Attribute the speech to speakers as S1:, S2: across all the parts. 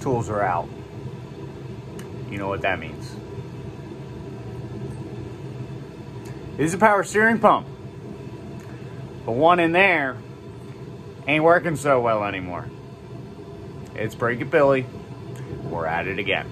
S1: tools are out. You know what that means. This is a power steering pump. The one in there ain't working so well anymore. It's breakability. We're at it again.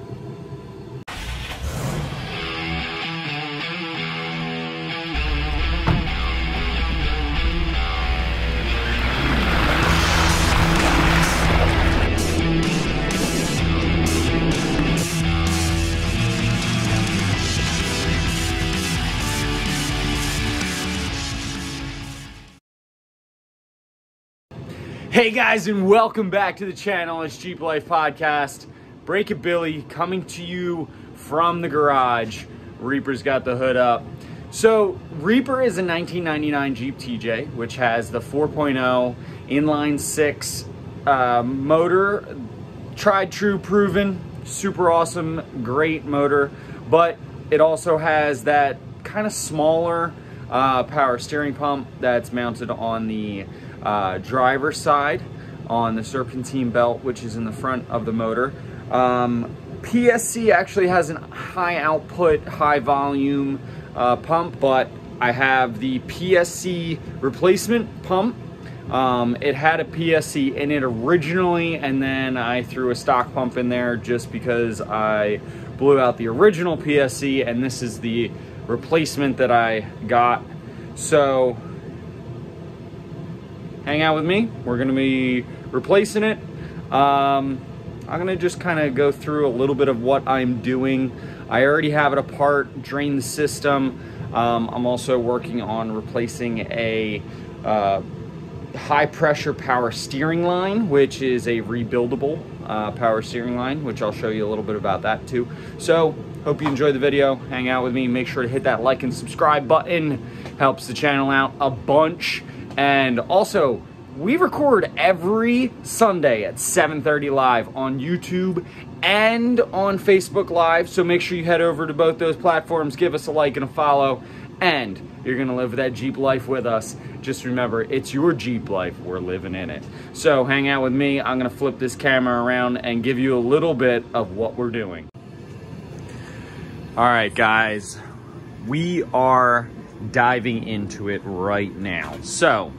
S1: Hey guys, and welcome back to the channel. It's Jeep Life Podcast. Breakability coming to you from the garage. Reaper's got the hood up. So Reaper is a 1999 Jeep TJ, which has the 4.0 inline 6 motor. Tried, true, proven, super awesome, great motor. But it also has that kind of smaller power steering pump that's mounted on the driver's side on the serpentine belt, which is in the front of the motor. PSC actually has a high output, high volume pump, but I have the PSC replacement pump. It had a PSC in it originally, and then I threw a stock pump in there just because I blew out the original PSC, and this is the replacement that I got. So hang out with me. We're gonna be replacing it. I'm gonna just kind of go through a little bit of what I'm doing. I already have it apart, drained the system. I'm also working on replacing a high pressure power steering line, which is a rebuildable power steering line, which I'll show you a little bit about that too. So hope you enjoyed the video. Hang out with me. Make sure to hit that like and subscribe button. Helps the channel out a bunch. And also, we record every Sunday at 7:30 live on YouTube and on Facebook Live. So make sure you head over to both those platforms, give us a like and a follow, and you're gonna live that Jeep life with us. Just remember, it's your Jeep life, we're living in it. So hang out with me. I'm gonna flip this camera around and give you a little bit of what we're doing. All right, guys, we are diving into it right now. So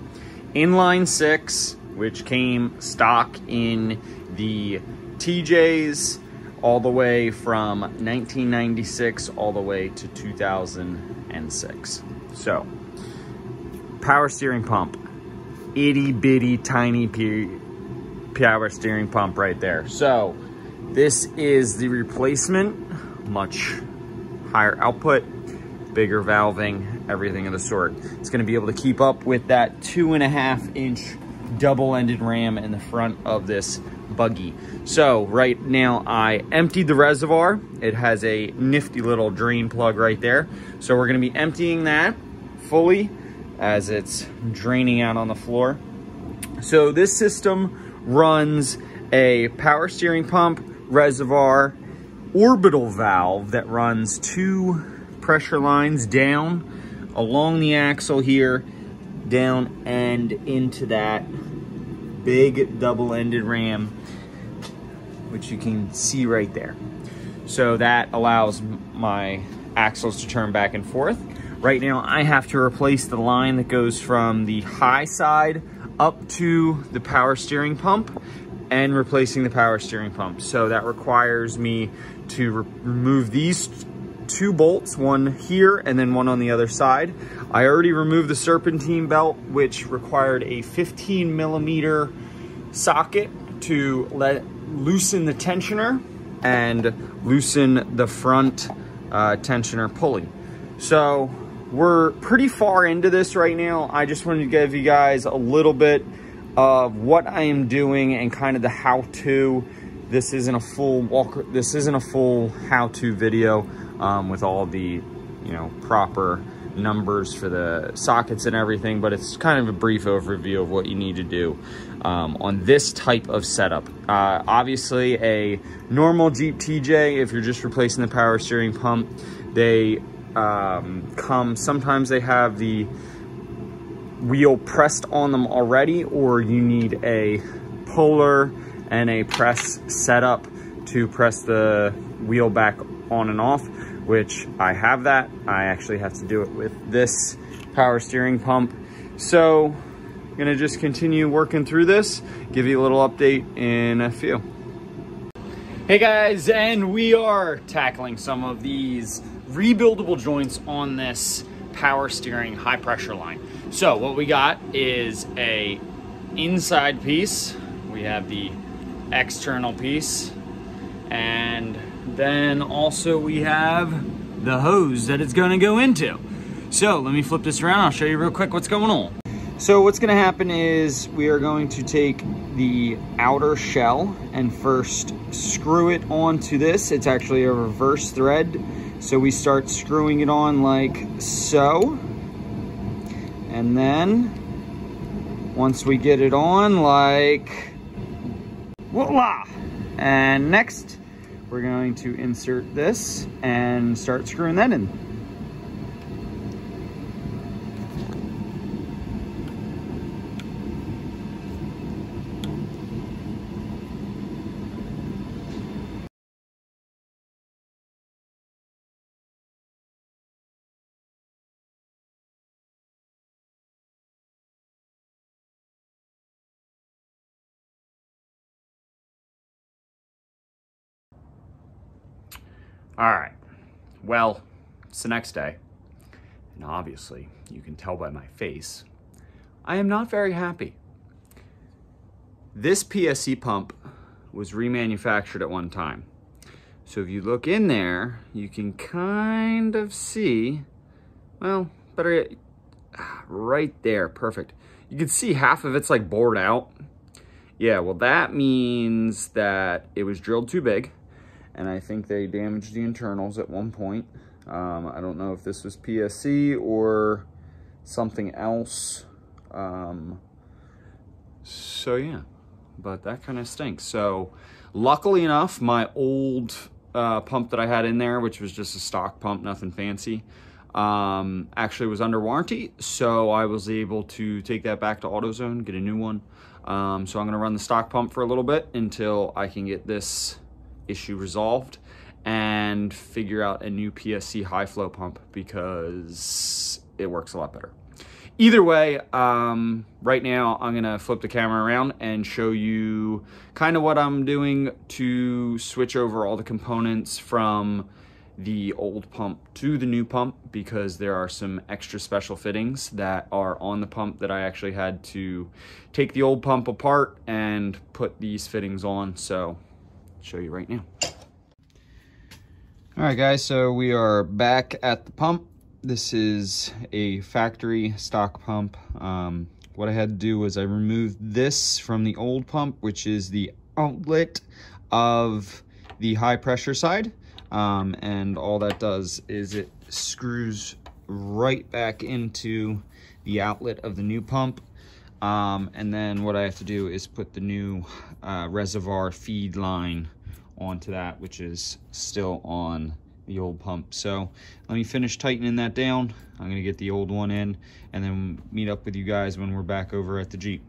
S1: inline 6, which came stock in the TJs all the way from 1996 all the way to 2006. So power steering pump, itty bitty tiny power steering pump right there. So this is the replacement, much higher output, bigger valving, everything of the sort. It's going to be able to keep up with that 2.5-inch double-ended ram in the front of this buggy. So right now I emptied the reservoir. It has a nifty little drain plug right there. So we're going to be emptying that fully as it's draining out on the floor. So this system runs a power steering pump, reservoir, orbital valve that runs 2 pressure lines down along the axle here, down and into that big double-ended ram, which you can see right there. So that allows my axles to turn back and forth. Right now I have to replace the line that goes from the high side up to the power steering pump and replacing the power steering pump. So that requires me to remove these 2 bolts, one here and then one on the other side. I already removed the serpentine belt, which required a 15mm socket to loosen the tensioner and loosen the front tensioner pulley. So we're pretty far into this right now. I just wanted to give you guys a little bit of what I am doing and kind of the how-to. This isn't a full how-to video with all the proper numbers for the sockets and everything, but it's kind of a brief overview of what you need to do on this type of setup. Obviously a normal Jeep TJ, if you're just replacing the power steering pump, they sometimes they have the wheel pressed on them already, or you need a puller and a press setup to press the wheel back on and off, which I have that. I actually have to do it with this power steering pump. So I'm gonna just continue working through this, give you a little update in a few. Hey guys, and we are tackling some of these rebuildable joints on this power steering high pressure line. So what we got is a inside piece, we have the external piece, and then also we have the hose that it's going to go into. So let me flip this around, I'll show you real quick what's going on. So what's going to happen is we are going to take the outer shell and first screw it onto this. It's actually a reverse thread. So we start screwing it on like so. And then once we get it on, like voila. And next we're going to insert this and start screwing that in. All right, well, it's the next day, and obviously, you can tell by my face, I am not very happy. This PSC pump was remanufactured at one time. So if you look in there, you can kind of see, well, better yet, right there, perfect. You can see half of it's like bored out. Yeah, well, that means that it was drilled too big. And I think they damaged the internals at one point. I don't know if this was PSC or something else. So yeah, but that kind of stinks. So luckily enough, my old pump that I had in there, which was just a stock pump, nothing fancy, actually was under warranty. So I was able to take that back to AutoZone, get a new one. So I'm gonna run the stock pump for a little bit until I can get this issue resolved and figure out a new PSC high flow pump because it works a lot better. Either way, right now I'm gonna flip the camera around and show you kind of what I'm doing to switch over all the components from the old pump to the new pump, because there are some extra special fittings that are on the pump that I actually had to take the old pump apart and put these fittings on. So show you right now. All right guys, so we are back at the pump. This is a factory stock pump. What I had to do was I removed this from the old pump, which is the outlet of the high pressure side. And all that does is it screws right back into the outlet of the new pump. And then what I have to do is put the new reservoir feed line onto that, which is still on the old pump. So let me finish tightening that down. I'm gonna get the old one in and then meet up with you guys when we're back over at the Jeep.